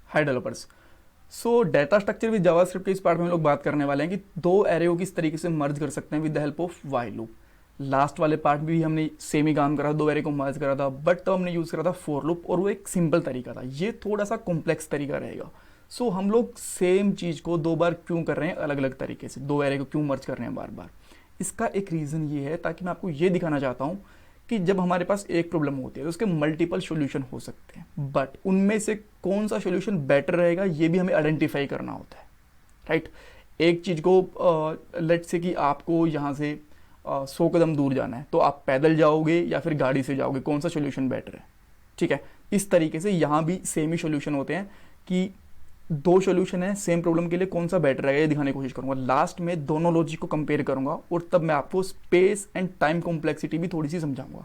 Hi developers. So data structure with JavaScript के इस part में हम लोग बात करने वाले हैं कि दो एरे को किस तरीके से मर्ज कर सकते हैं with the help of while loop. Last वाले पार्ट में भी हमने सेम ही काम करा, दो एरे को मर्ज करा था, बट तब हमने यूज़ करा था फॉर लूप और वो एक सिंपल तरीका था। ये थोड़ा सा कॉम्प्लेक्स तरीका रहेगा। सो हम लोग सेम चीज़ को दो बार क्यों कर रहे हैं अलग अलग तरीके से, दो एरे को क्यों मर्ज कर रहे हैं बार बार। इसका एक रीज़न ये है ताकि मैं आपको ये दिखाना चाहता हूँ कि जब हमारे पास एक प्रॉब्लम होती है तो उसके मल्टीपल सॉल्यूशन हो सकते हैं, बट उनमें से कौन सा सॉल्यूशन बेटर रहेगा ये भी हमें आइडेंटिफाई करना होता है, राइट। एक चीज़ को लेट से कि आपको यहाँ से 100 कदम दूर जाना है, तो आप पैदल जाओगे या फिर गाड़ी से जाओगे, कौन सा सॉल्यूशन बेटर है, ठीक है। इस तरीके से यहाँ भी सेम ही सॉल्यूशन होते हैं कि दो सॉल्यूशन है सेम प्रॉब्लम के लिए, कौन सा बेटर रहेगा ये दिखाने की कोशिश करूंगा। लास्ट में दोनों लॉजिक को कंपेयर करूंगा और तब मैं आपको स्पेस एंड टाइम कॉम्प्लेक्सिटी भी थोड़ी सी समझाऊंगा।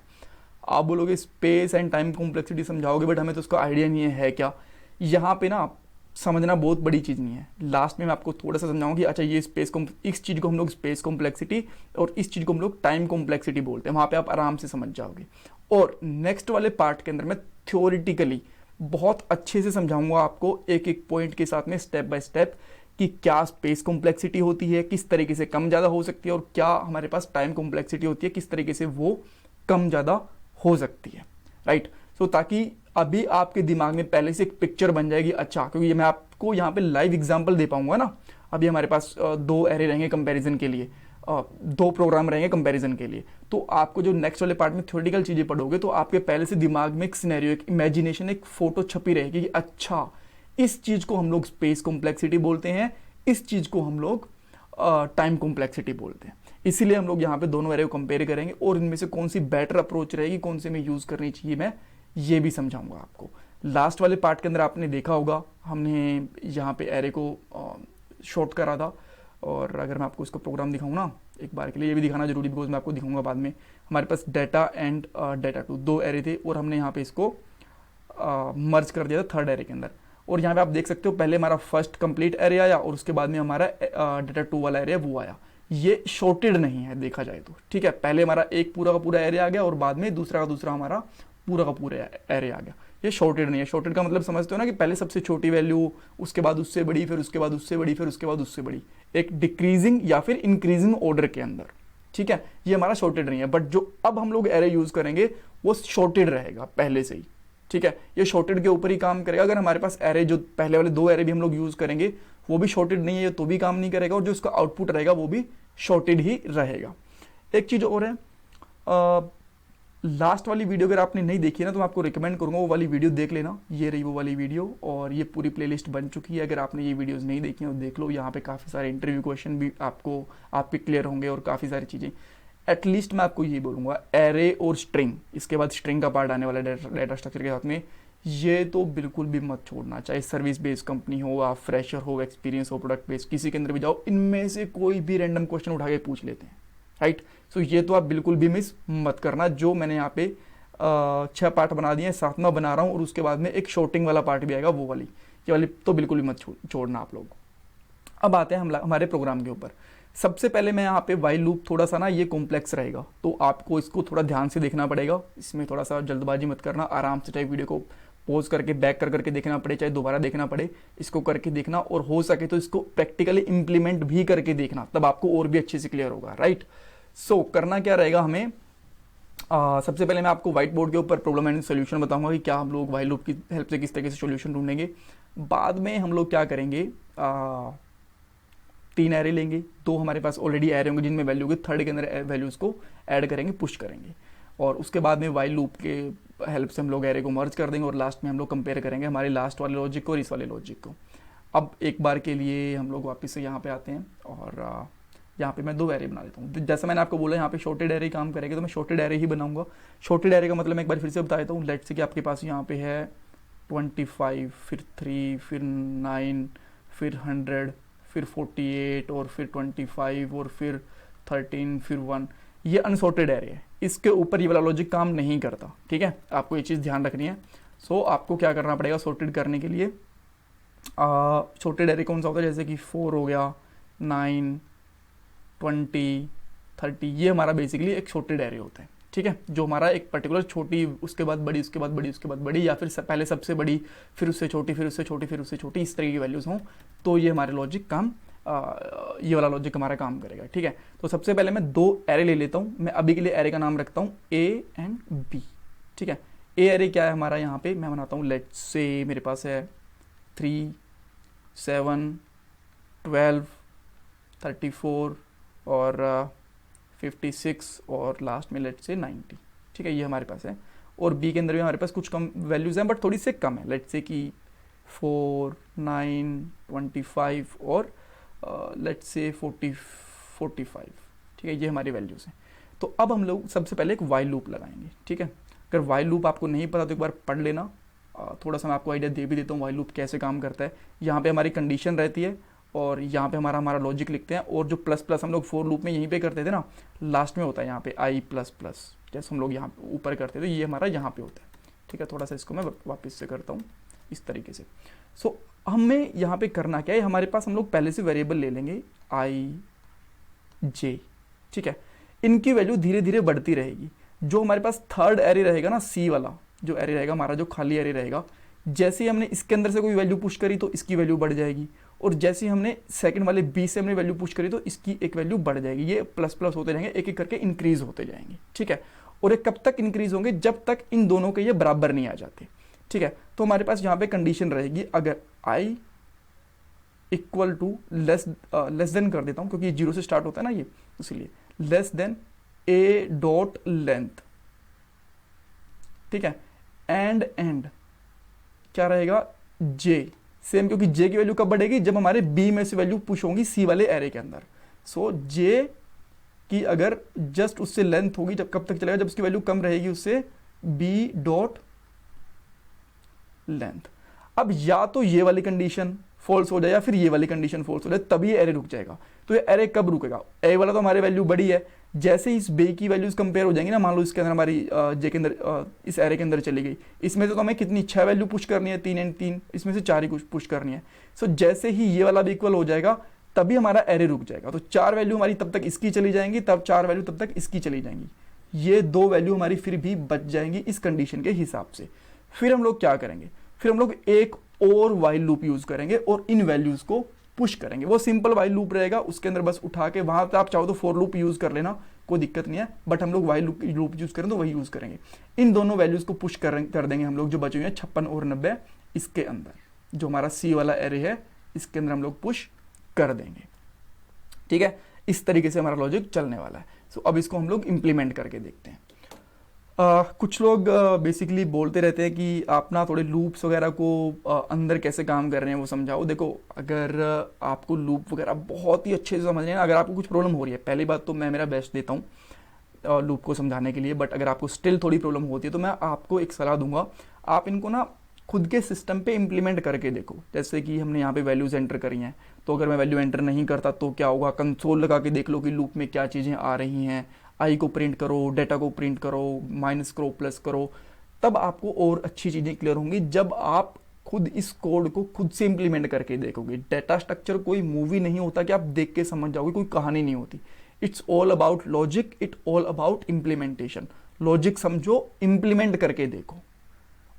आप बोलोगे स्पेस एंड टाइम कॉम्प्लेक्सिटी समझाओगे, बट हमें तो उसका आइडिया नहीं है क्या। यहाँ पे ना समझना बहुत बड़ी चीज़ नहीं है। लास्ट में मैं आपको थोड़ा सा समझाऊंगा कि अच्छा ये इस चीज़ को हम लोग स्पेस कॉम्प्लेक्सिटी और इस चीज़ को हम लोग टाइम कॉम्प्लेक्सिटी बोलते हैं। वहाँ पे आप आराम से समझ जाओगे। और नेक्स्ट वाले पार्ट के अंदर मैं थ्योरेटिकली बहुत अच्छे से समझाऊंगा आपको एक एक पॉइंट के साथ में स्टेप बाय स्टेप कि क्या स्पेस कॉम्प्लेक्सिटी होती है, किस तरीके से कम ज़्यादा हो सकती है, और क्या हमारे पास टाइम कॉम्प्लेक्सिटी होती है, किस तरीके से वो कम ज़्यादा हो सकती है, राइट। सो ताकि अभी आपके दिमाग में पहले से एक पिक्चर बन जाएगी। अच्छा, क्योंकि ये मैं आपको यहाँ पे लाइव एग्जांपल दे पाऊंगा ना। अभी हमारे पास दो एरे रहेंगे कंपैरिजन के लिए, दो प्रोग्राम रहेंगे कंपैरिजन के लिए, तो आपको जो नेक्स्ट वाले पार्ट में थ्योरेटिकल चीज़ें पढ़ोगे तो आपके पहले से दिमाग में एक सिनेरियो, एक इमेजिनेशन, एक फोटो छपी रहेगी कि अच्छा इस चीज़ को हम लोग स्पेस कॉम्प्लेक्सिटी बोलते हैं, इस चीज़ को हम लोग टाइम कॉम्प्लेक्सिटी बोलते हैं। इसीलिए हम लोग यहाँ पे दोनों एरे को कंपेयर करेंगे और इनमें से कौन सी बेटर अप्रोच रहेगी, कौन से में यूज़ करनी चाहिए, मैं ये भी समझाऊंगा आपको। लास्ट वाले पार्ट के अंदर आपने देखा होगा हमने यहाँ पे एरे को शॉर्ट करा था, और अगर मैं आपको इसका प्रोग्राम दिखाऊँ ना एक बार के लिए, ये भी दिखाना जरूरी, बिकॉज मैं आपको दिखाऊंगा बाद में। हमारे पास डाटा एंड डाटा टू दो एरे थे और हमने यहाँ पे इसको मर्ज कर दिया था थर्ड एरे के अंदर। और यहाँ पे आप देख सकते हो पहले हमारा फर्स्ट कंप्लीट एरे आया और उसके बाद में हमारा डाटा टू वाला एरे वो आया। ये शॉर्टेड नहीं है देखा जाए तो, ठीक है। पहले हमारा एक पूरा का पूरा एरे आ गया और बाद में दूसरा का दूसरा हमारा पूरा का पूरा एरे आ गया। ये शॉर्टेड नहीं है। शॉर्टेड का मतलब समझते हो ना कि पहले सबसे छोटी वैल्यू, उसके बाद उससे बड़ी, फिर उसके बाद उससे बड़ी, फिर उसके बाद उससे बड़ी, एक डिक्रीजिंग या फिर इंक्रीजिंग ऑर्डर के अंदर, ठीक है। ये हमारा शॉर्टेड नहीं है, बट जो अब हम लोग एरे यूज करेंगे वो शॉर्टेड रहेगा पहले से ही, ठीक है। ये शॉर्टेड के ऊपर ही काम करेगा। अगर हमारे पास एरे जो पहले वाले दो एरे भी हम लोग यूज करेंगे वो भी शॉर्टेड नहीं है तो भी काम नहीं करेगा, और जो उसका आउटपुट रहेगा वो भी शॉर्टेड ही रहेगा। एक चीज और है, लास्ट वाली वीडियो अगर आपने नहीं देखी ना तो मैं आपको रिकमेंड करूंगा वो वाली वीडियो देख लेना। ये रही वो वाली वीडियो, और ये पूरी प्लेलिस्ट बन चुकी है। अगर आपने ये वीडियोस नहीं देखी हो देख लो, यहाँ पे काफ़ी सारे इंटरव्यू क्वेश्चन भी आपको आपके क्लियर होंगे और काफ़ी सारी चीज़ें। एटलीस्ट मैं आपको ये बोलूँगा, एरे और स्ट्रिंग, इसके बाद स्ट्रिंग का पार्ट आने वाला डाटा स्ट्रक्चर के साथ में, ये तो बिल्कुल भी मत छोड़ना। चाहे सर्विस बेस्ड कंपनी हो, आप फ्रेशर हो, एक्सपीरियंस हो, प्रोडक्ट बेस्ड, किसी के अंदर भी जाओ, इनमें से कोई भी रैंडम क्वेश्चन उठा के पूछ लेते हैं, राइट। सो ये तो आप बिल्कुल भी मिस मत करना। जो मैंने यहाँ पे 6 पार्ट बना दिए हैं, 7वां बना रहा हूँ, और उसके बाद में एक शॉर्टिंग वाला पार्ट भी आएगा, वो वाली, ये वाली तो बिल्कुल भी मत छोड़ना आप लोग। अब आते हैं हम हमारे प्रोग्राम के ऊपर। सबसे पहले मैं यहाँ पे व्हाइल लूप थोड़ा सा ना ये कॉम्प्लेक्स रहेगा, तो आपको इसको थोड़ा ध्यान से देखना पड़ेगा। इसमें थोड़ा सा जल्दबाजी मत करना, आराम से, चाहे वीडियो को पॉज करके बैक कर करके देखना पड़े, चाहे दोबारा देखना पड़े, इसको करके देखना, और हो सके तो इसको प्रैक्टिकली इंप्लीमेंट भी करके देखना, तब आपको और भी अच्छे से क्लियर होगा, राइट। सो करना क्या रहेगा हमें, सबसे पहले मैं आपको व्हाइट बोर्ड के ऊपर प्रॉब्लम एंड सोल्यूशन बताऊंगा कि क्या हम लोग व्हाइल लूप की हेल्प से किस तरीके से सोल्यूशन ढूंढेंगे। बाद में हम लोग क्या करेंगे, 3 एरे लेंगे, 2 हमारे पास ऑलरेडी एरे होंगे जिनमें वैल्यू होगी, थर्ड के अंदर वैल्यूज को ऐड करेंगे, पुश करेंगे, और उसके बाद में व्हाइल लूप के हेल्प से हम लोग एरे को मर्ज कर देंगे, और लास्ट में हम लोग कंपेयर करेंगे हमारे लास्ट वाले लॉजिक को और इस वाले लॉजिक को। अब एक बार के लिए हम लोग वापस से यहाँ पे आते हैं, और यहाँ पे मैं 2 एरे बना देता हूँ। जैसा मैंने आपको बोला यहाँ पे शॉर्टेड एरे काम करेगा, तो मैं शॉर्टेड एरे ही बनाऊंगा। शॉर्टेड एरे का मतलब मैं एक बार फिर से बता देता हूँ। लेट्स से कि आपके पास यहाँ पे है 25, फिर 3, फिर 9, फिर 100, फिर 48, और फिर 25, और फिर 13, फिर 1। ये अनसॉर्टेड एरे है, इसके ऊपर ये वाला लॉजिक काम नहीं करता, ठीक है। आपको ये चीज़ ध्यान रखनी है। सो आपको क्या करना पड़ेगा सॉर्टेड करने के लिए, सॉर्टेड एरे कौन सा होता है, जैसे कि 4 हो गया, 9, 20, 30, ये हमारा बेसिकली एक सॉर्टेड एरे होता है, ठीक है, जो हमारा एक पर्टिकुलर छोटी, उसके बाद बड़ी, उसके बाद बड़ी, उसके बाद बड़ी, या फिर पहले सबसे बड़ी, फिर उससे छोटी, फिर उससे छोटी, फिर उससे छोटी, इस तरह की वैल्यूज़ हों, तो ये हमारे लॉजिक काम ये वाला लॉजिक हमारा काम करेगा। ठीक है, तो सबसे पहले मैं 2 एरे ले लेता हूँ। मैं अभी के लिए एरे का नाम रखता हूँ A एंड B। ठीक है, ए एरे क्या है हमारा, यहाँ पे मैं बनाता हूँ, लेट्स से मेरे पास है 3, 7, 12, 34 और 56 और लास्ट में लेट्स से 90। ठीक है, ये हमारे पास है। और बी के अंदर भी हमारे पास कुछ कम वैल्यूज़ हैं, बट थोड़ी से कम है, लेट्स से कि 4, 9, 25 और लेट्स से 45। ठीक है, ये हमारी वैल्यूज़ हैं। तो अब हम लोग सबसे पहले एक वाइल लूप लगाएंगे। ठीक है, अगर वाइल लूप आपको नहीं पता तो एक बार पढ़ लेना, थोड़ा सा मैं आपको आइडिया दे भी देता हूँ वाइल लूप कैसे काम करता है। यहाँ पे हमारी कंडीशन रहती है और यहाँ पे हमारा लॉजिक लिखते हैं, और जो प्लस प्लस हम लोग फॉर लूप में यहीं पे करते थे ना, लास्ट में होता है यहाँ पे आई प्लस प्लस, जैसे हम लोग यहाँ पे ऊपर करते थे, ये हमारा यहाँ पे होता है। ठीक है, थोड़ा सा इसको मैं वापस से करता हूँ इस तरीके से। सो हमें यहाँ पे करना क्या है, हमारे पास हम लोग पहले से वेरिएबल ले लेंगे आई जे। ठीक है, इनकी वैल्यू धीरे धीरे बढ़ती रहेगी। जो हमारे पास थर्ड एरे रहेगा ना, सी वाला जो एरे रहेगा हमारा, जो खाली एरे रहेगा, जैसे ही हमने इसके अंदर से कोई वैल्यू पुश करी तो इसकी वैल्यू बढ़ जाएगी, और जैसे ही हमने सेकंड वाले बी से हमने वैल्यू पुश करी तो इसकी एक वैल्यू बढ़ जाएगी। ये प्लस प्लस होते रहेंगे, एक एक करके इंक्रीज होते जाएंगे। ठीक है, और ये कब तक इंक्रीज होंगे, जब तक इन दोनों के ये बराबर नहीं आ जाते। ठीक है, तो हमारे पास यहाँ पे कंडीशन रहेगी, अगर I equal to less than कर देता हूँ, क्योंकि ये 0 से स्टार्ट होता है ना ये, इसीलिए लेस देन ए डॉट लेंथ। ठीक है, एंड क्या रहेगा, जे सेम, क्योंकि जे की वैल्यू कब बढ़ेगी, जब हमारे बी में से वैल्यू पुश होंगी सी वाले एरे के अंदर। सो जे की अगर जस्ट उससे लेंथ होगी, जब कब तक चलेगा, जब उसकी वैल्यू कम रहेगी उससे, बी डॉट लेंथ। अब या तो ये वाली कंडीशन फॉल्स हो जाए या फिर ये वाली कंडीशन फॉल्स हो जाए, तभी ये एरे रुक जाएगा। तो ये एरे कब रुकेगा, ए वाला तो हमारी वैल्यू बड़ी है, जैसे ही इस बे की वैल्यूज कंपेयर हो जाएंगी ना, मान लो इसके अंदर हमारी जे के अंदर इस एरे के अंदर चली गई, इसमें से तो हमें कितनी 6 वैल्यू पुश करनी है, 3 एंड 3, इसमें से 4 ही पुश करनी है। सो जैसे ही ये वाला भी इक्वल हो जाएगा तभी हमारा एरे रुक जाएगा। तो 4 वैल्यू हमारी तब तक इसकी चली जाएंगी, तब 4 वैल्यू तब तक इसकी चली जाएंगी, ये 2 वैल्यू हमारी फिर भी बच जाएंगी इस कंडीशन के हिसाब से। फिर हम लोग क्या करेंगे, फिर हम लोग एक और वाइल लूप यूज करेंगे और इन वैल्यूज को पुश करेंगे। वो सिंपल वाइल लूप रहेगा, उसके अंदर बस उठा के, वहां पे आप चाहो तो फॉर लूप यूज कर लेना, कोई दिक्कत नहीं है, बट हम लोग वाइल लूप यूज करें तो वही यूज करेंगे। इन दोनों वैल्यूज को पुश कर देंगे हम लोग, जो बचे हुए हैं 56 और 90, इसके अंदर जो हमारा सी वाला एरे है इसके अंदर हम लोग पुश कर देंगे। ठीक है, इस तरीके से हमारा लॉजिक चलने वाला है। सो अब इसको हम लोग इंप्लीमेंट करके देखते हैं। कुछ लोग बेसिकली बोलते रहते हैं कि आप ना थोड़े लूप्स वगैरह को अंदर कैसे काम कर रहे हैं वो समझाओ। देखो, अगर आपको लूप वगैरह बहुत ही अच्छे से समझने हैं, अगर आपको कुछ प्रॉब्लम हो रही है, पहली बात तो मैं मेरा बेस्ट देता हूँ लूप को समझाने के लिए, बट अगर आपको स्टिल थोड़ी प्रॉब्लम होती है तो मैं आपको एक सलाह दूंगा, आप इनको ना खुद के सिस्टम पे इम्प्लीमेंट करके देखो। जैसे कि हमने यहाँ पे वैल्यूज एंटर करी हैं, तो अगर मैं वैल्यू एंटर नहीं करता तो क्या होगा, कंसोल लगा के देख लो कि लूप में क्या चीज़ें आ रही हैं, आई को प्रिंट करो, डेटा को प्रिंट करो, माइनस करो, प्लस करो, तब आपको और अच्छी चीज़ें क्लियर होंगी जब आप खुद इस कोड को खुद से इंप्लीमेंट करके देखोगे। डेटा स्ट्रक्चर कोई मूवी नहीं होता कि आप देख के समझ जाओगे, कोई कहानी नहीं होती। It's all about logic, it all about implementation. Logic समझो, इम्प्लीमेंट करके देखो,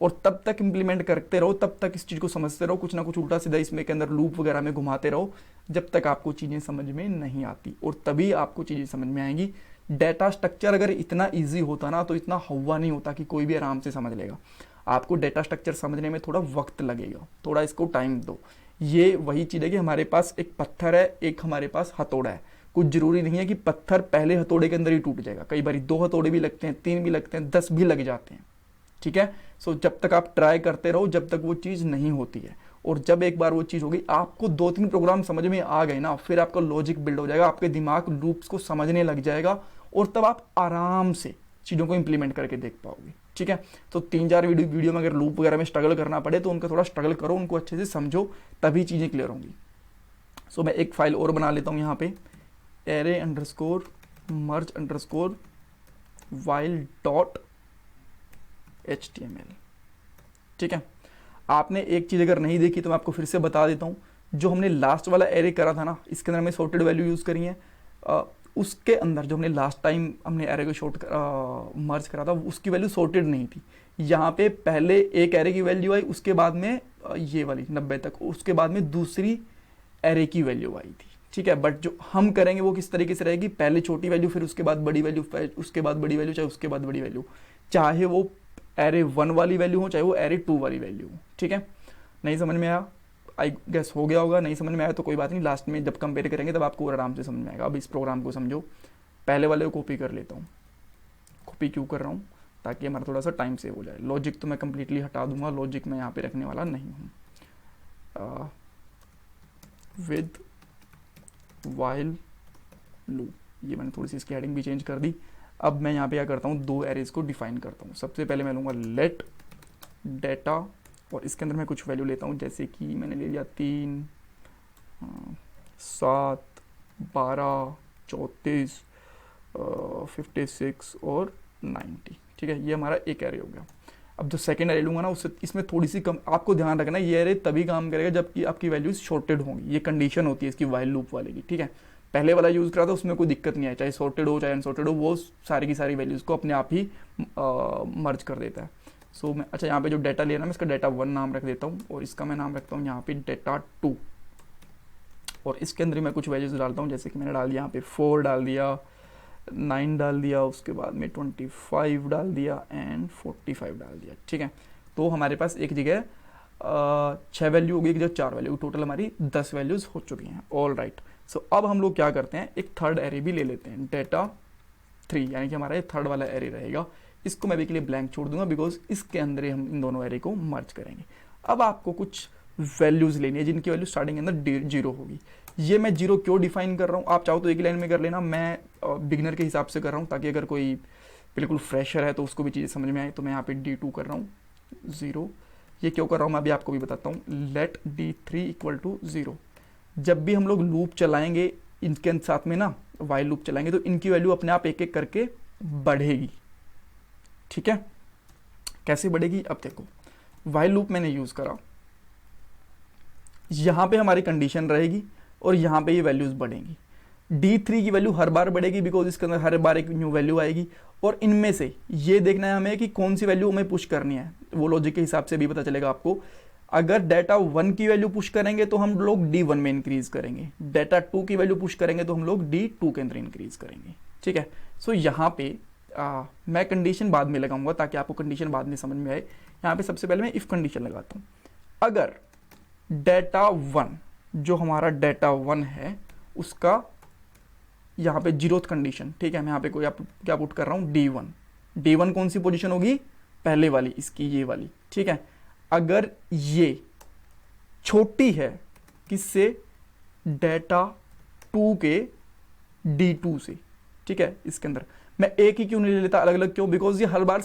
और तब तक इंप्लीमेंट करते रहो, तब तक इस चीज़ को समझते रहो, कुछ ना कुछ उल्टा सीधा इसमें के अंदर लूप वगैरह में घुमाते रहो, जब तक आपको चीज़ें समझ में नहीं आती, और तभी आपको चीज़ें समझ में आएंगी। डेटा स्ट्रक्चर अगर इतना इजी होता ना तो इतना हवा नहीं होता कि कोई भी आराम से समझ लेगा। आपको डेटा स्ट्रक्चर समझने में थोड़ा वक्त लगेगा, थोड़ा इसको टाइम दो। ये वही चीज़ है कि हमारे पास एक पत्थर है, एक हमारे पास हथौड़ा है। कुछ जरूरी नहीं है कि पत्थर पहले हथौड़े के अंदर ही टूट जाएगा, कई बार 2 हथौड़े भी लगते हैं, 3 भी लगते हैं, 10 भी लग जाते हैं। ठीक है, सो जब तक आप ट्राई करते रहो, जब तक वो चीज़ नहीं होती है, और जब एक बार वो चीज़ हो गई, आपको 2-3 प्रोग्राम समझ में आ गए ना, फिर आपका लॉजिक बिल्ड हो जाएगा, आपके दिमाग लूप्स को समझने लग जाएगा, और तब आप आराम से चीज़ों को इंप्लीमेंट करके देख पाओगे। ठीक है, तो 3-4 वीडियो में अगर लूप वगैरह में स्ट्रगल करना पड़े तो उनका थोड़ा स्ट्रगल करो, उनको अच्छे से समझो, तभी चीज़ें क्लियर होंगी। सो मैं एक फाइल और बना लेता हूँ यहाँ पे, एरे अंडरस्कोर मर्ज अंडरस्कोर वाइल डॉट HTML। ठीक है, आपने एक चीज़ अगर नहीं देखी तो मैं आपको फिर से बता देता हूँ। जो हमने लास्ट वाला एरे करा था ना, इसके अंदर हमें सॉर्टेड वैल्यू यूज़ करी है, उसके अंदर जो हमने लास्ट टाइम हमने एरे को मर्ज करा था उसकी वैल्यू सॉर्टेड नहीं थी। यहाँ पे पहले एक एरे की वैल्यू आई, उसके बाद में ये वाली 90 तक, उसके बाद में दूसरी एरे की वैल्यू आई थी, ठीक है। बट जो हम करेंगे वो किस तरीके से रहेगी, पहले छोटी वैल्यू, फिर उसके बाद बड़ी वैल्यू, उसके बाद बड़ी वैल्यू, चाहे उसके बाद बड़ी वैल्यू, चाहे वो एरे 1 वाली वैल्यू हो, चाहे वो एरे 2 वाली वैल्यू हो, ठीक है। नहीं समझ में आया? आई गेस हो गया होगा। नहीं समझ में आया तो कोई बात नहीं, लास्ट में जब कंपेयर करेंगे तब आपको आराम से समझ में आएगा। अब इस प्रोग्राम को समझो। पहले वाले को कॉपी कर लेता हूँ। कॉपी क्यों कर रहा हूँ? ताकि हमारा थोड़ा सा टाइम सेव हो जाए। लॉजिक तो मैं कंप्लीटली हटा दूंगा, लॉजिक मैं यहाँ पे रखने वाला नहीं हूँ। विद वाइल लूप, ये मैंने थोड़ी सी इसकी हेडिंग भी चेंज कर दी। अब मैं यहाँ पे क्या करता हूँ, 2 एरेज को डिफाइन करता हूँ। सबसे पहले मैं लूँगा लेट डेटा, और इसके अंदर मैं कुछ वैल्यू लेता हूँ, जैसे कि मैंने ले लिया 3, 7, 12, 34, 56 और 90, ठीक है। ये हमारा एक एरे हो गया। अब जो सेकेंड एरे लूँगा ना, उससे इसमें थोड़ी सी कम, आपको ध्यान रखना ये एरे तभी काम करेगा जबकि आपकी वैल्यूज शॉर्टेड होंगी। ये कंडीशन होती है इसकी वाइल लूप वाले की, ठीक है। पहले वाला यूज़ करा था उसमें कोई दिक्कत नहीं है, चाहे सॉर्टेड हो चाहे अनसॉर्टेड हो, वो सारी की सारी वैल्यूज़ को अपने आप ही मर्ज कर देता है। सो मैं अच्छा यहाँ पे जो डाटा लिया ना, मैं इसका डाटा 1 नाम रख देता हूँ, और इसका मैं नाम रखता हूँ यहाँ पे डाटा 2, और इसके अंदर मैं कुछ वैल्यूज डालता हूँ, जैसे कि मैंने डाल दिया यहाँ पे 4 डाल दिया, 9 डाल दिया, उसके बाद में 25 डाल दिया एंड 45 डाल दिया, ठीक है। तो हमारे पास एक जगह 6 वैल्यू हो गई, एक जगह 4 वैल्यू, टोटल हमारी 10 वैल्यूज हो चुकी हैं। All right. सो अब हम लोग क्या करते हैं, एक थर्ड एरे भी ले लेते हैं, डाटा 3, यानी कि हमारा ये थर्ड वाला एरे रहेगा। इसको मैं भी के लिए ब्लैंक छोड़ दूंगा, बिकॉज इसके अंदर हम इन दोनों एरे को मर्ज करेंगे। अब आपको कुछ वैल्यूज लेनी है जिनकी वैल्यू स्टार्टिंग के अंदर 0 होगी। ये मैं 0 क्यों डिफाइन कर रहा हूँ, आप चाहो तो एक लाइन में कर लेना, मैं बिगिनर के हिसाब से कर रहा हूँ, ताकि अगर कोई बिल्कुल फ्रेशर है तो उसको भी चीज़ें समझ में आए। तो मैं यहाँ पे D2 कर रहा हूँ 0। ये क्यों कर रहा हूँ मैं अभी आपको भी बताता हूँ। Let D3 equal to 0। जब भी हम लोग लूप चलाएंगे इनके साथ में ना, वाइल लूप चलाएंगे, तो इनकी वैल्यू अपने आप एक एक करके बढ़ेगी, ठीक है। कैसे बढ़ेगी, अब देखो, वाइल लूप मैंने यूज करा, यहां पे हमारी कंडीशन रहेगी और यहां पे ये वैल्यूज बढ़ेंगी। D3 की वैल्यू हर बार बढ़ेगी, बिकॉज इसके अंदर हर बार एक न्यू वैल्यू आएगी, और इनमें से ये देखना है हमें कि कौन सी वैल्यू हमें पुश करनी है। वो लॉजिक के हिसाब से भी पता चलेगा आपको। अगर डाटा 1 की वैल्यू पुश करेंगे तो हम लोग D1 में इंक्रीज करेंगे, डाटा 2 की वैल्यू पुश करेंगे तो हम लोग D2 के अंदर इंक्रीज करेंगे, ठीक है। सो यहाँ पे मैं कंडीशन बाद में लगाऊंगा ताकि आपको कंडीशन बाद में समझ में आए। यहाँ पे सबसे पहले मैं इफ कंडीशन लगाता हूँ। अगर डाटा 1, जो हमारा डाटा 1 है, उसका यहाँ पे 0th कंडीशन, ठीक है, मैं यहाँ पे कोई क्या पुट कर रहा हूँ, D1। D1 कौन सी पोजीशन होगी, पहले वाली, इसकी ये वाली, ठीक है। अगर ये छोटी है किससे, डाटा 2 के D2 से, ठीक है। इसके अंदर मैं एक ही क्यों नहीं ले लेता, अलग अलग क्यों, बिकॉज ये हर बार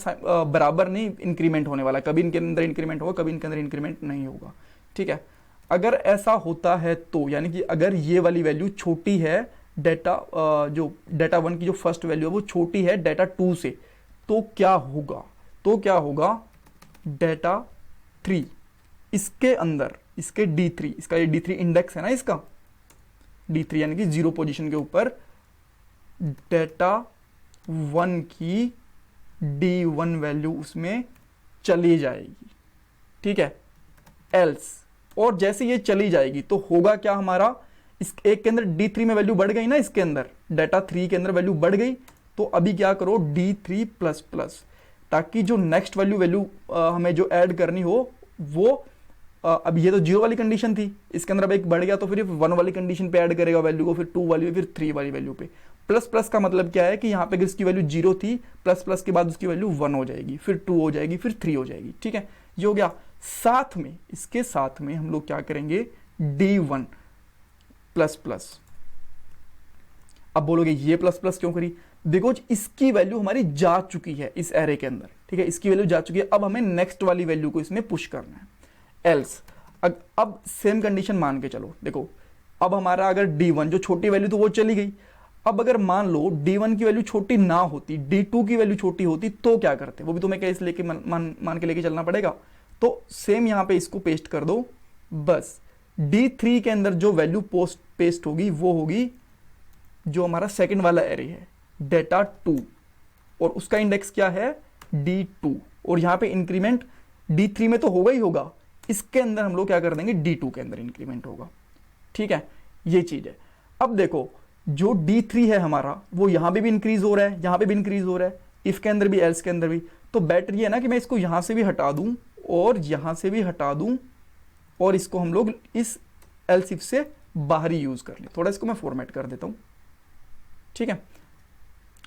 बराबर नहीं इंक्रीमेंट होने वाला, कभी इनके अंदर इंक्रीमेंट होगा, कभी इनके अंदर इंक्रीमेंट नहीं होगा, ठीक है। अगर ऐसा होता है तो, यानी कि अगर ये वाली वैल्यू छोटी है डाटा जो डाटा 1 की जो फर्स्ट वैल्यू है वो छोटी है डाटा 2 से, तो क्या होगा, डाटा 3 इसके अंदर, इसके D3, इसका ये D3 इंडेक्स है ना, इसका D3 यानी कि 0 पोजीशन के ऊपर डाटा 1 की D1 वैल्यू उसमें चली जाएगी, ठीक है। एल्स, और जैसे ये चली जाएगी तो होगा क्या, हमारा इस एक के अंदर D3 में वैल्यू बढ़ गई ना, इसके अंदर डाटा 3 के अंदर वैल्यू बढ़ गई, तो अभी क्या करो D3++, ताकि जो नेक्स्ट वैल्यू हमें जो ऐड करनी हो वो अब ये तो 0 वाली कंडीशन थी, इसके अंदर अब एक बढ़ गया तो फिर 1 वाली कंडीशन पे ऐड करेगा वैल्यू को, फिर 2 वाली, फिर 3 वाली वैल्यू पे। प्लस प्लस का मतलब क्या है कि यहाँ पे अगर इसकी वैल्यू 0 थी, प्लस प्लस के बाद उसकी वैल्यू 1 हो जाएगी, फिर 2 हो जाएगी, फिर 3 हो जाएगी, ठीक है। ये हो गया। साथ में, इसके साथ में हम लोग क्या करेंगे, D1++। अब बोलोगे ये प्लस प्लस क्यों करी, बिकॉज इसकी वैल्यू हमारी जा चुकी है इस एरे के अंदर, ठीक है, इसकी वैल्यू जा चुकी है। अब हमें नेक्स्ट वाली वैल्यू को इसमें पुश करना है। एल्स, अब सेम कंडीशन मान के चलो, देखो अब हमारा अगर D1 जो छोटी वैल्यू तो वो चली गई, अब अगर मान लो D1 की वैल्यू छोटी ना होती, D2 की वैल्यू छोटी होती, तो क्या करते, वो भी तुम्हें केस लेके मान के लेके चलना पड़ेगा। तो सेम यहां पे इसको पेस्ट कर दो, बस D3 के अंदर जो वैल्यू पेस्ट होगी वो होगी जो हमारा सेकंड वाला एरे है डेटा 2 और उसका इंडेक्स क्या है D2 और यहाँ पे इंक्रीमेंट D3 में तो होगा ही होगा, इसके अंदर हम लोग क्या कर देंगे D2 के अंदर इंक्रीमेंट होगा। ठीक है, ये चीज है। अब देखो जो D3 है हमारा वो यहाँ पे भी इंक्रीज हो रहा है, यहाँ पे भी इंक्रीज हो रहा है, इफ के अंदर भी एल्स के अंदर भी। तो बेटर ये है ना कि मैं इसको यहाँ से भी हटा दूं और यहाँ से भी हटा दूं और इसको हम लोग इस एल्स इफ से बाहर ही यूज कर लें। थोड़ा इसको मैं फॉर्मेट कर देता हूँ, ठीक है,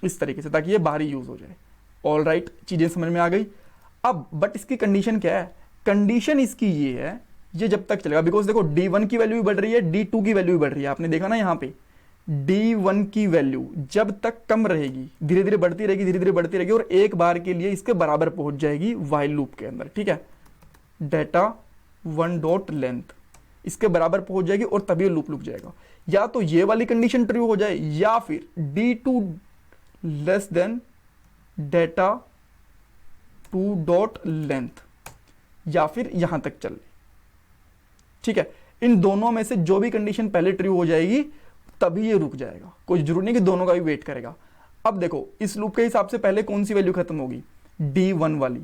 इस तरीके से, ताकि ये बाहर ही यूज हो जाए। ऑल राइट, चीजें समझ में आ गई। अब बट इसकी कंडीशन क्या है, कंडीशन इसकी ये है, ये जब तक चलेगा, बिकॉज देखो D1 की वैल्यू भी बढ़ रही है, D2 की वैल्यू भी बढ़ रही है, आपने देखा ना यहाँ पे D1 की वैल्यू जब तक कम रहेगी, धीरे धीरे बढ़ती रहेगी, धीरे धीरे बढ़ती रहेगी और एक बार के लिए इसके बराबर पहुंच जाएगी व्हाइल लूप के अंदर। ठीक है, डेटा 1 डॉट लेंथ इसके बराबर पहुंच जाएगी और तभी लूप रुक जाएगा। या तो ये वाली कंडीशन ट्रू हो जाए या फिर D2 less than data 2 dot length, या फिर यहां तक चल ले। ठीक है, इन दोनों में से जो भी कंडीशन पहले ट्रू हो जाएगी तभी ये रुक जाएगा, कोई जरूरी नहीं कि दोनों का भी वेट करेगा। अब देखो इस लूप के हिसाब से पहले कौन सी वैल्यू खत्म होगी, D1 वाली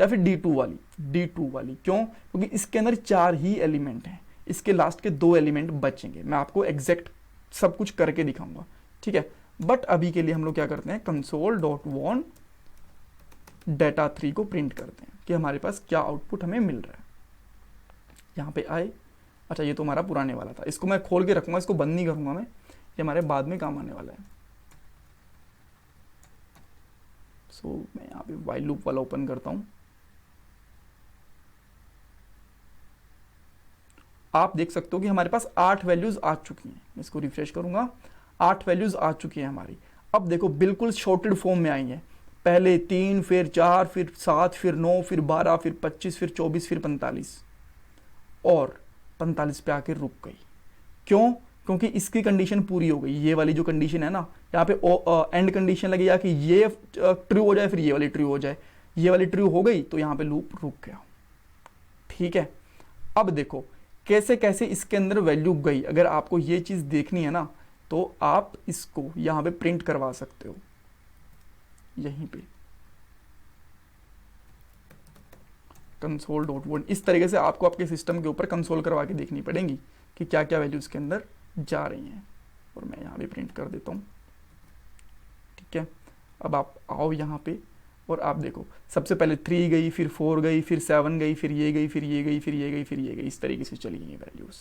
या फिर D2 वाली, D2 वाली। क्यों, क्योंकि इसके अंदर 4 ही एलिमेंट हैं, इसके लास्ट के 2 एलिमेंट बचेंगे। मैं आपको एग्जैक्ट सब कुछ करके दिखाऊंगा। ठीक है, बट अभी के लिए हम लोग क्या करते हैं, कंसोल डॉट वॉन डेटा 3 को प्रिंट करते हैं कि हमारे पास क्या आउटपुट हमें मिल रहा है। यहाँ पे आए, अच्छा ये तो हमारा पुराने वाला था, इसको मैं खोल के रखूंगा, इसको बंद नहीं करूंगा मैं, ये हमारे बाद में काम आने वाला है। सो मैं यहाँ पे व्हाइल लूप वाला ओपन करता हूं। आप देख सकते हो कि हमारे पास 8 वैल्यूज आ चुकी हैं। मैं इसको रिफ्रेश करूंगा, 8 वैल्यूज आ चुकी हैं हमारी। अब देखो बिल्कुल शॉर्टेड फॉर्म में आई हैं, पहले 3 फिर 4 फिर 7 फिर 9 फिर 12 फिर 25 फिर 24 फिर 45 और 45 पे आके रुक गई। क्यों, क्योंकि इसकी कंडीशन पूरी हो गई। ये वाली जो कंडीशन है ना, यहाँ पे एंड कंडीशन लगी या कि ये ट्रू हो जाए फिर ये वाली ट्रू हो जाए, ये वाली ट्रू हो गई तो यहाँ पे लूप रुक गया। ठीक है, अब देखो कैसे कैसे इसके अंदर वैल्यू गई। अगर आपको ये चीज देखनी है ना तो आप इसको यहाँ पे प्रिंट करवा सकते हो, यहीं पे कंसोल डॉट वन। इस तरीके से आपको आपके सिस्टम के ऊपर कंसोल करवा के देखनी पड़ेगी कि क्या क्या वैल्यूज के अंदर जा रही हैं। और मैं यहाँ पे प्रिंट कर देता हूँ। ठीक है, अब आप आओ यहाँ पे और आप देखो सबसे पहले 3 गई, फिर 4 गई, फिर 7 गई, फिर ये गई, फिर ये गई, फिर ये गई, फिर ये गई, इस तरीके से चली गई वैल्यूज।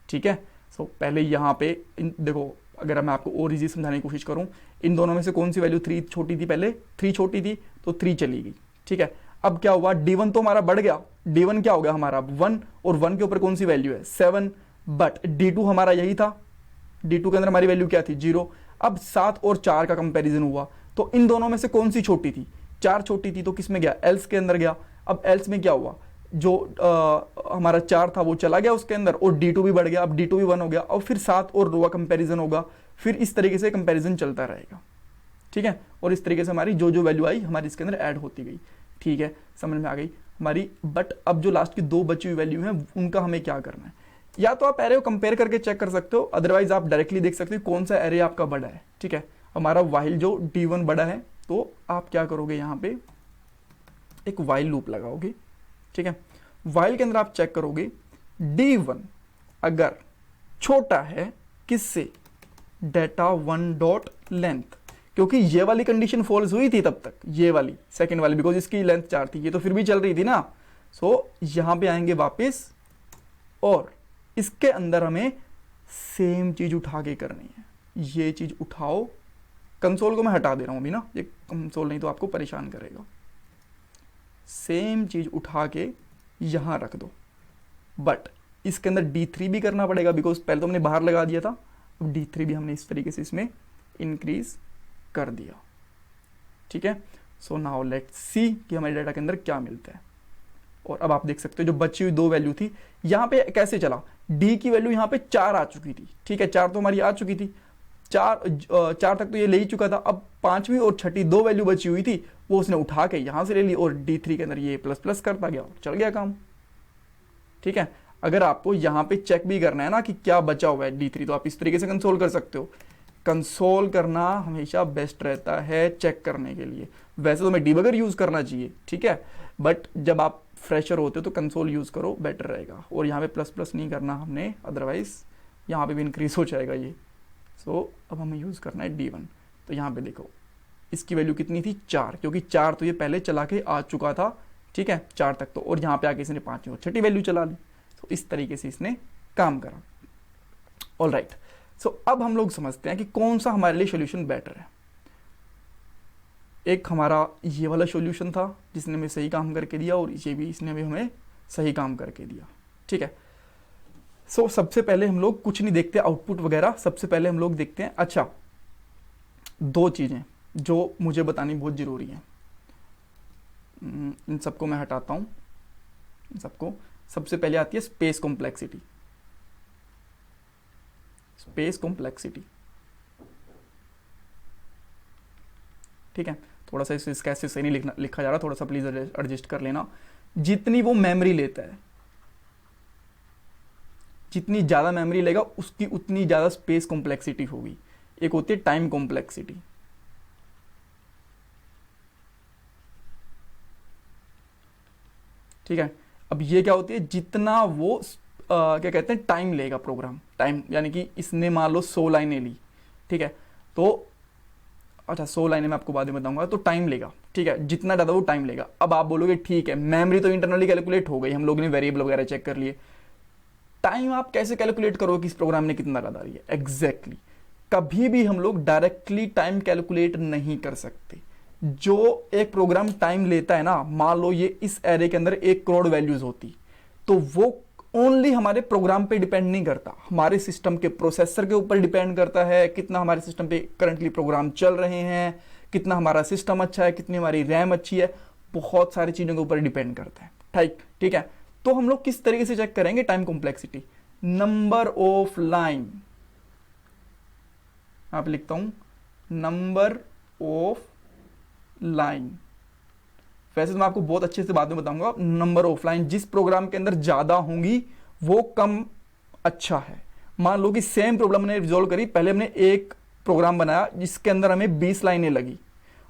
ठीक है, सो पहले यहाँ पे देखो, अगर मैं आपको और इजी समझाने की कोशिश करूँ, इन दोनों में से कौन सी वैल्यू 3 छोटी थी, पहले 3 छोटी थी तो 3 चली गई। ठीक है, अब क्या हुआ, D1 तो हमारा बढ़ गया, D1 क्या हो गया हमारा 1 और 1 के ऊपर कौन सी वैल्यू है 7, बट D2 हमारा यही था, D2 के अंदर हमारी वैल्यू क्या थी 0। अब 7 और 4 का कंपैरिजन हुआ तो इन दोनों में से कौन सी छोटी थी, 4 छोटी थी तो किस में गया, एल्स के अंदर गया। अब एल्स में क्या हुआ, जो हमारा 4 था वो चला गया उसके अंदर और D2 भी बढ़ गया, अब D2 भी 1 हो गया और फिर 7 और 2 का कंपैरिजन होगा, फिर इस तरीके से कंपैरिजन चलता रहेगा। ठीक है, और इस तरीके से हमारी जो जो वैल्यू आई हमारी इसके अंदर ऐड होती गई। ठीक है, समझ में आ गई हमारी। बट अब जो लास्ट की 2 बची हुई वैल्यू हैं उनका हमें क्या करना है, या तो आप एरे को कंपेयर करके चेक कर सकते हो, अदरवाइज आप डायरेक्टली देख सकते हो कौन सा एरे आपका बड़ा है। ठीक है, हमारा व्हाइल जो D1 बड़ा है तो आप क्या करोगे, यहाँ पे एक व्हाइल लूप लगाओगे। ठीक है, व्हाइल के अंदर आप चेक करोगे D1 अगर छोटा है किससे, डेटा 1 डॉट लेंथ, क्योंकि ये वाली कंडीशन फॉल्स हुई थी तब तक, ये वाली सेकंड वाली, बिकॉज इसकी लेंथ 4 थी, ये तो फिर भी चल रही थी ना। सो यहां पे आएंगे वापस और इसके अंदर हमें सेम चीज उठा के करनी है। ये चीज उठाओ, कंसोल को मैं हटा दे रहा हूं अभी ना, ये कंसोल नहीं तो आपको परेशान करेगा। सेम चीज उठा के यहां रख दो, बट इसके अंदर D3 भी करना पड़ेगा, बिकॉज पहले तो हमने बाहर लगा दिया था, अब D3 भी हमने इस तरीके से इसमें इंक्रीज कर दिया। ठीक है, सो नाउ लेट्स सी कि हमारे डाटा के अंदर क्या मिलता है। और अब आप देख सकते हो जो बची हुई 2 वैल्यू थी, यहां पे कैसे चला, D की वैल्यू यहां पे 4 आ चुकी थी। ठीक है, 4 तो हमारी आ चुकी थी, 4 तक तो ये ले ही चुका था। अब 5वीं और छठी 2 वैल्यू बची हुई थी वो उसने उठा के यहां से ले ली और D3 के अंदर ये प्लस प्लस करता गया, चल गया काम। ठीक है, अगर आपको यहां पे चेक भी करना है ना कि क्या बचा हुआ है D3, तो आप इस तरीके से कंसोल कर सकते हो कंसोल करना हमेशा बेस्ट रहता है चेक करने के लिए। वैसे तो मैं डिबगर यूज़ करना चाहिए, ठीक है, बट जब आप फ्रेशर होते हो तो कंसोल यूज़ करो, बेटर रहेगा। और यहाँ पे प्लस प्लस नहीं करना हमने, अदरवाइज यहाँ पे भी इंक्रीज हो जाएगा ये। सो अब हमें यूज़ करना है D1। तो यहाँ पे देखो इसकी वैल्यू कितनी थी 4, क्योंकि 4 तो ये पहले चला के आ चुका था, ठीक है, 4 तक तो, और यहाँ पे आके इसने 5 और छठी वैल्यू चला ली। तो इस तरीके से इसने काम करा। ऑल राइट, सो अब हम लोग समझते हैं कि कौन सा हमारे लिए सोल्यूशन बेटर है। एक हमारा ये वाला सोल्यूशन था जिसने हमें सही काम करके दिया, और ये भी इसने भी हमें सही काम करके दिया, ठीक है। सो सबसे पहले हम लोग कुछ नहीं देखते आउटपुट वगैरह, सबसे पहले हम लोग देखते हैं, अच्छा 2 चीज़ें जो मुझे बतानी बहुत ज़रूरी है। इन सबको मैं हटाता हूँ, इन सबको। सबसे पहले आती है स्पेस कॉम्प्लेक्सिटी। स्पेस कॉम्प्लेक्सिटी, ठीक है, थोड़ा सा इसका ऐसे सही नहीं लिखा जा रहा, थोड़ा सा प्लीज एडजस्ट कर लेना। जितनी वो मेमोरी लेता है, जितनी ज़्यादा मेमोरी लेगा उसकी उतनी ज़्यादा स्पेस कॉम्प्लेक्सिटी होगी। एक होती है टाइम कॉम्प्लेक्सिटी, ठीक है। अब ये क्या होती है, जितना वो क्या कहते हैं टाइम लेगा प्रोग्राम, टाइम यानी कि इसने मान लो 100 लाइनें ली, ठीक है, तो अच्छा 100 लाइनें मैं आपको बाद में बताऊंगा, तो टाइम लेगा, ठीक है, जितना ज़्यादा वो टाइम लेगा। अब आप बोलोगे ठीक है मेमोरी तो इंटरनली कैलकुलेट हो गई, हम लोग ने वेरिएबल वगैरह चेक कर लिए, टाइम आप कैसे कैलकुलेट करोगे कि इस प्रोग्राम ने कितना ज़्यादा लिया। एग्जैक्टली, कभी भी हम लोग डायरेक्टली टाइम कैलकुलेट नहीं कर सकते। जो एक प्रोग्राम टाइम लेता है ना, मान लो ये इस एरे के अंदर 1 करोड़ वैल्यूज होती, तो वो ओनली हमारे प्रोग्राम पे डिपेंड नहीं करता, हमारे सिस्टम के प्रोसेसर के ऊपर डिपेंड करता है, कितना हमारे सिस्टम पे करंटली प्रोग्राम चल रहे हैं, कितना हमारा सिस्टम अच्छा है, कितनी हमारी रैम अच्छी है, बहुत सारी चीज़ों के ऊपर डिपेंड करता है, ठीक है। तो हम लोग किस तरीके से चेक करेंगे time complexity, number of line, आप लिखता हूं नंबर ऑफ लाइन। वैसे तो मैं आपको बहुत अच्छे से बाद में बताऊंगा, नंबर ऑफ लाइन जिस प्रोग्राम के अंदर ज्यादा होंगी वो कम अच्छा है। मान लो कि सेम प्रॉब्लम हमने रिजोल्व करी, पहले हमने एक प्रोग्राम बनाया जिसके अंदर हमें 20 लाइनें लगी,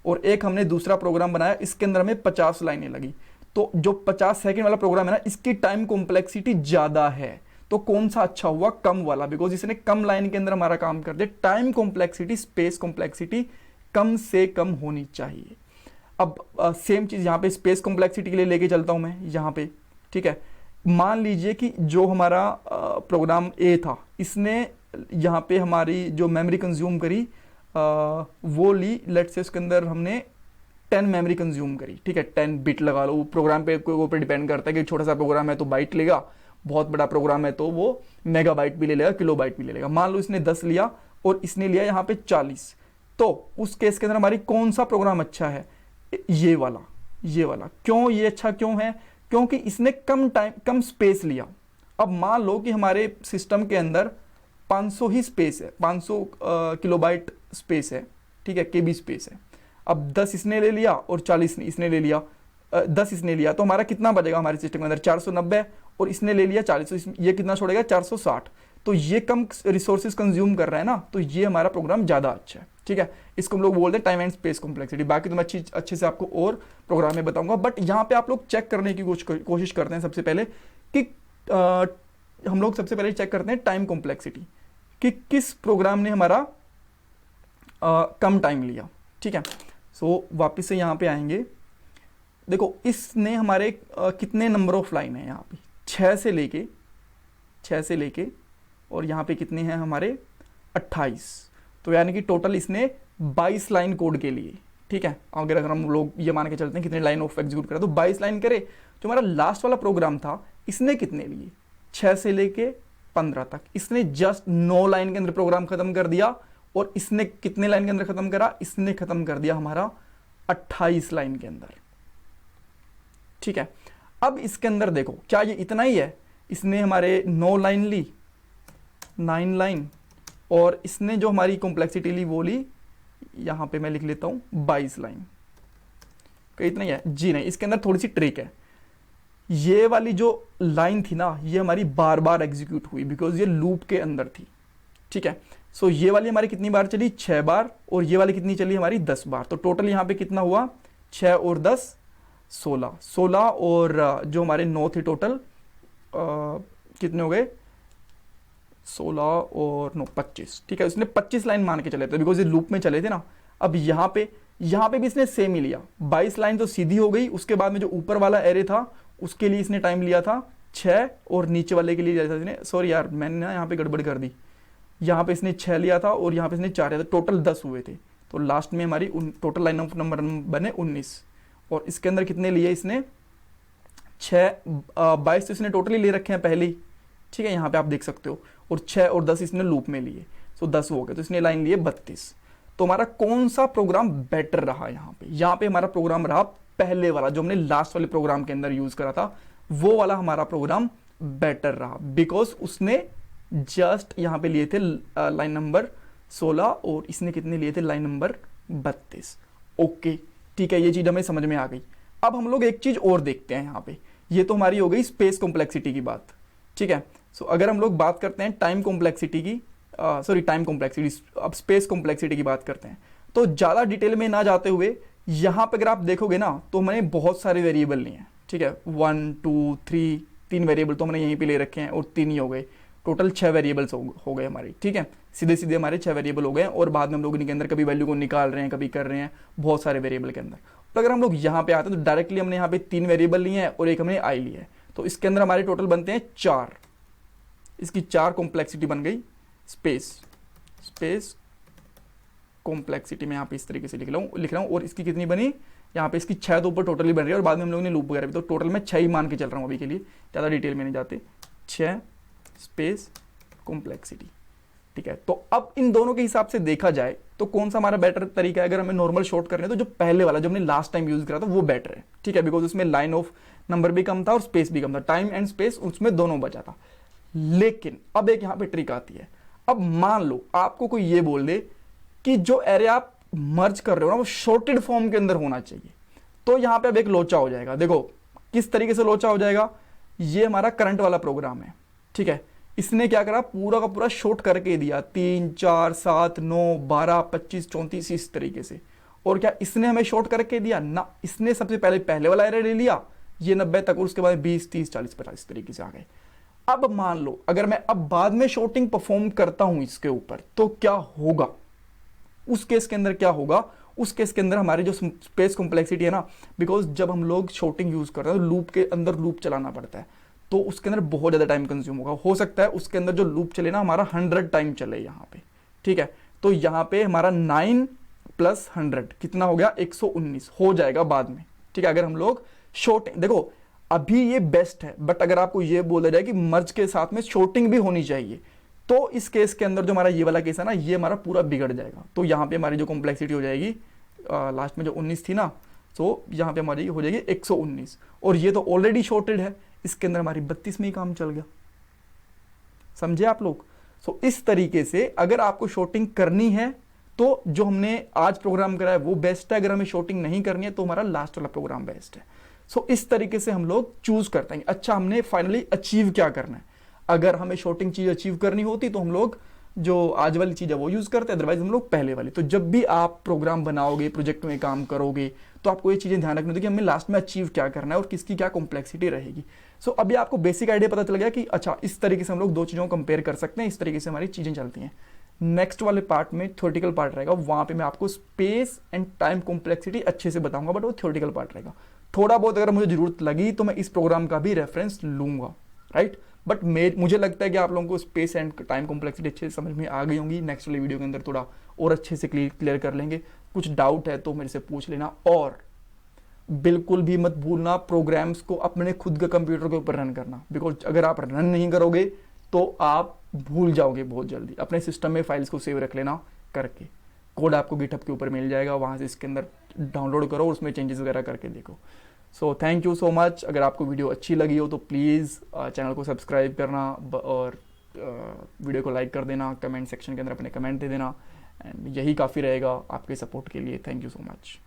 और एक हमने दूसरा प्रोग्राम बनाया इसके अंदर हमें 50 लाइनें लगी। तो जो 50 सेकंड वाला प्रोग्राम है ना, इसकी टाइम कॉम्प्लेक्सिटी ज्यादा है, तो कौन सा अच्छा हुआ, कम वाला, बिकॉज इसने कम लाइन के अंदर हमारा काम कर दिया। टाइम कॉम्प्लेक्सिटी, स्पेस कॉम्प्लेक्सिटी कम से कम होनी चाहिए। अब सेम चीज यहाँ पे स्पेस कॉम्प्लेक्सिटी के लिए लेके चलता हूं मैं यहाँ पे, ठीक है। मान लीजिए कि जो हमारा प्रोग्राम ए था, इसने यहाँ पे हमारी जो मेमोरी कंज्यूम करी वो ली, लेट्स से उसके अंदर हमने 10 मेमोरी कंज्यूम करी, ठीक है, 10 बिट लगा लो, प्रोग्राम पे कोई ऊपर डिपेंड करता है कि छोटा सा प्रोग्राम है तो बाइट लेगा, बहुत बड़ा प्रोग्राम है तो वो मेगाबाइट भी ले लेगा, किलोबाइट भी ले लेगा। मान लो इसने 10 लिया और इसने लिया यहाँ पे 40, तो उस केस के अंदर हमारी कौन सा प्रोग्राम अच्छा है, ये वाला, ये वाला। क्यों ये अच्छा क्यों है, क्योंकि इसने कम टाइम, कम स्पेस लिया। अब मान लो कि हमारे सिस्टम के अंदर 500 ही स्पेस है, 500 किलोबाइट स्पेस है, ठीक है, केबी स्पेस है। अब 10 इसने ले लिया और 40 इसने ले लिया, 10 इसने लिया, तो हमारा कितना बचेगा हमारे सिस्टम के अंदर 490, और इसने ले लिया 40, तो ये कितना छोड़ेगा 460। तो ये कम रिसोर्सेज कंज्यूम कर रहा है ना, तो ये हमारा प्रोग्राम ज़्यादा अच्छा है, ठीक है। इसको हम लोग बोलते हैं टाइम एंड स्पेस कॉम्प्लेक्सिटी। बाकी तो मैं अच्छे से आपको और प्रोग्राम में बताऊंगा, बट यहाँ पे आप लोग चेक करने की कोशिश करते हैं सबसे पहले कि हम लोग सबसे पहले चेक करते हैं टाइम कॉम्प्लेक्सिटी कि किस प्रोग्राम ने हमारा कम टाइम लिया, ठीक है। सो वापस से यहाँ पे आएंगे, देखो इसने हमारे कितने नंबर ऑफ लाइन है यहाँ पे 6 से लेके और यहाँ पे कितने हैं हमारे 28, तो यानी कि टोटल इसने 22 लाइन कोड के लिए, ठीक है। अगर हम लोग ये मान के चलते हैं कितने लाइन ऑफ एग्जीक्यूट करा, तो 22 लाइन करे। जो हमारा लास्ट वाला प्रोग्राम था इसने कितने लिए, 6 से लेके 15 तक, इसने जस्ट 9 लाइन के अंदर प्रोग्राम खत्म कर दिया। और इसने कितने लाइन के अंदर खत्म करा, इसने खत्म कर दिया हमारा 28 लाइन के अंदर, ठीक है। अब इसके अंदर देखो क्या ये इतना ही है, इसने हमारे 9 लाइन ली, 9 लाइन, और इसने जो हमारी कॉम्प्लेक्सिटी ली वो ली, यहां पे मैं लिख लेता हूं 22 लाइन। क्या इतना ही है? जी नहीं, इसके अंदर थोड़ी सी ट्रिक है। ये वाली जो लाइन थी ना, ये हमारी बार बार एग्जीक्यूट हुई बिकॉज ये लूप के अंदर थी, ठीक है। सो ये वाली हमारी कितनी बार चली, 6 बार, और ये वाली कितनी चली हमारी 10 बार। तो टोटल यहाँ पे कितना हुआ, 6 और 10 16, 16 और जो हमारे 9 थे टोटल कितने हो गए, 16 और 9 25। ठीक है, उसने 25 लाइन मान के चले थे बिकॉज ये लूप में चले थे ना। अब यहाँ पे भी इसने सेम ही लिया, 22 लाइन तो सीधी हो गई। उसके बाद में जो ऊपर वाला एरे था उसके लिए इसने टाइम लिया था 6, और नीचे वाले के लिए लिया था इसने, सॉरी यार मैंने ना यहाँ पे गड़बड़ कर दी, यहाँ पे इसने 6 लिया था और यहाँ पे इसने 4 लिया था, टोटल 10 हुए थे। तो लास्ट में हमारी टोटल लाइन ऑफ नंबर बने 19, और इसके अंदर कितने लिए इसने 6, 22 तो इसने टोटली ले रखे हैं पहले ही, ठीक है यहाँ पे आप देख सकते हो, और 6 और 10 इसने लूप में लिए, सो 10 हो गए, तो इसने लाइन लिए 32। तो हमारा कौन सा प्रोग्राम बेटर रहा यहाँ पे हमारा प्रोग्राम रहा पहले वाला, जो हमने लास्ट वाले प्रोग्राम के अंदर यूज करा था, वो वाला हमारा प्रोग्राम बेटर रहा, बिकॉज उसने जस्ट यहाँ पे लिए थे लाइन नंबर 16 और इसने कितने लिए थे, लाइन नंबर 32। ओके ठीक है, ये चीज हमें समझ में आ गई। अब हम लोग एक चीज और देखते हैं यहाँ पे, ये तो हमारी हो गई स्पेस कॉम्प्लेक्सिटी की बात, ठीक है। सो अगर हम लोग बात करते हैं टाइम कॉम्प्लेक्सिटी की, टाइम कॉम्प्लेक्सिटी, अब स्पेस कॉम्प्लेक्सिटी की बात करते हैं, तो ज़्यादा डिटेल में ना जाते हुए यहाँ पे अगर आप देखोगे ना तो मैंने बहुत सारे वेरिएबल लिए हैं, ठीक है, 1 2 3 3 वेरिएबल तो मैंने यहीं पे ले रखे हैं और 3 ही हो गए, टोटल 6 वेरिएबल्स हो गए हमारे, ठीक है, सीधे सीधे हमारे 6 वेरिएबल हो गए, और बाद में हम लोग इनके अंदर कभी वैल्यू को निकाल रहे हैं, कभी कर रहे हैं, बहुत सारे वेरिएबल के अंदर। तो अगर हम लोग यहाँ पे आते हैं तो डायरेक्टली हमने यहाँ पे 3 वेरिएबल लिए हैं और एक हमने आई लिया है, तो इसके अंदर हमारे टोटल बनते हैं 4, इसकी 4 कॉम्प्लेक्सिटी बन गई। स्पेस कॉम्प्लेक्सिटी में यहाँ पे इस तरीके से लिख रहा हूँ, और इसकी कितनी बनी, यहाँ पे इसकी 6 तो ऊपर टोटली बन रही है, और बाद में हम लोगों ने लूप वगैरह भी, तो टोटल में 6 ही मान के चल रहा हूँ अभी के लिए, ज़्यादा डिटेल में नहीं जाते, 6 स्पेस कॉम्प्लेक्सिटी, ठीक है। तो अब इन दोनों के हिसाब से देखा जाए तो कौन सा हमारा बेटर तरीका है, अगर हमें नॉर्मल शॉर्ट करने तो जो पहले वाला जो हमने लास्ट टाइम यूज करा था वो बेटर है, ठीक है, बिकॉज उसमें लाइन ऑफ नंबर भी कम था और स्पेस भी कम था, टाइम एंड स्पेस उसमें दोनों बचा था। लेकिन अब एक यहाँ पे ट्रिक आती है, अब मान लो आपको कोई ये बोल दे कि जो एरे आप मर्ज कर रहे हो ना वो शॉर्टेड फॉर्म के अंदर होना चाहिए, तो यहाँ पे अब एक लोचा हो जाएगा। देखो किस तरीके से लोचा हो जाएगा, ये हमारा करंट वाला प्रोग्राम है, ठीक है, इसने क्या करा, पूरा का पूरा शॉर्ट करके दिया, 3 4 7 9 12 25 34 इस तरीके से। और क्या इसने हमें शॉर्ट करके दिया ना, इसने सबसे पहले वाला एरे ले लिया, ये 90 तक, और उसके बाद 20 30 40 50 इस तरीके से आ गए। अब मान लो अगर मैं अब बाद में शॉर्टिंग परफॉर्म करता हूं इसके ऊपर, तो क्या होगा, उस केस के अंदर क्या होगा, उस केस के अंदर हमारी जो स्पेस कॉम्प्लेक्सिटी है ना, बिकॉज जब हम लोग शॉर्टिंग यूज करते हैं तो लूप के अंदर लूप चलाना पड़ता है, तो उसके अंदर बहुत ज़्यादा टाइम कंज्यूम होगा, हो सकता है उसके अंदर जो लूप चले ना हमारा 100 टाइम चले यहाँ पे, ठीक है। तो यहाँ पे हमारा 9 + 100 कितना हो गया, 119 हो जाएगा बाद में, ठीक है, अगर हम लोग शॉर्टिंग, देखो अभी ये बेस्ट है, बट अगर आपको ये बोला जाए कि मर्ज के साथ में शॉर्टिंग भी होनी चाहिए, तो इस केस के अंदर जो हमारा ये वाला केस है ना, ये हमारा पूरा बिगड़ जाएगा। तो यहाँ पे हमारी जो कॉम्प्लेक्सिटी हो जाएगी लास्ट में जो 19 थी ना, तो यहाँ पे हमारी हो जाएगी 119, और ये तो ऑलरेडी शॉर्टेड है, इसके अंदर हमारी 32 में ही काम चल गया, समझे आप लोग। सो इस तरीके से अगर आपको शॉर्टिंग करनी है तो जो हमने आज प्रोग्राम करा है वो बेस्ट है, अगर हमें शॉर्टिंग नहीं करनी है तो हमारा लास्ट वाला प्रोग्राम बेस्ट है। सो इस तरीके से हम लोग चूज करते हैं, अच्छा हमने फाइनली अचीव क्या करना है। अगर हमें शॉर्टिंग चीज अचीव करनी होती तो हम लोग जो आज वाली चीज है वो यूज करते हैं, अदरवाइज हम लोग पहले वाली। तो जब भी आप प्रोग्राम बनाओगे, प्रोजेक्ट में काम करोगे, तो आपको ये चीजें ध्यान रखनी होती है कि हमें लास्ट में अचीव क्या करना है और किसकी क्या कॉम्प्लेक्सिटी रहेगी। सो अभी आपको बेसिक आइडिया पता चल गया कि अच्छा इस तरीके से हम लोग दो चीजों को कंपेयर कर सकते हैं, इस तरीके से हमारी चीजें चलती हैं। नेक्स्ट वाले पार्ट में थ्योरेटिकल पार्ट रहेगा, वहां पे मैं आपको स्पेस एंड टाइम कॉम्प्लेक्सिटी अच्छे से बताऊंगा, बट वो थ्योरेटिकल पार्ट रहेगा। थोड़ा बहुत अगर मुझे जरूरत लगी तो मैं इस प्रोग्राम का भी रेफरेंस लूंगा, राइट। बट मुझे लगता है कि आप लोगों को स्पेस एंड टाइम कॉम्प्लेक्सिटी अच्छे से समझ में आ गई होंगी। नेक्स्ट वाली वीडियो के अंदर थोड़ा और अच्छे से क्लियर कर लेंगे। कुछ डाउट है तो मेरे से पूछ लेना, और बिल्कुल भी मत भूलना प्रोग्राम्स को अपने खुद के कंप्यूटर के ऊपर रन करना, बिकॉज अगर आप रन नहीं करोगे तो आप भूल जाओगे बहुत जल्दी। अपने सिस्टम में फाइल्स को सेव रख लेना करके, कोड आपको गिटहब के ऊपर मिल जाएगा, वहाँ से इसके अंदर डाउनलोड करो, उसमें चेंजेस वगैरह करके देखो। So thank you so much. अगर आपको वीडियो अच्छी लगी हो तो प्लीज़ चैनल को सब्सक्राइब करना और वीडियो को लाइक कर देना, कमेंट सेक्शन के अंदर अपने कमेंट दे देना, एंड यही काफ़ी रहेगा आपके सपोर्ट के लिए। Thank you so much.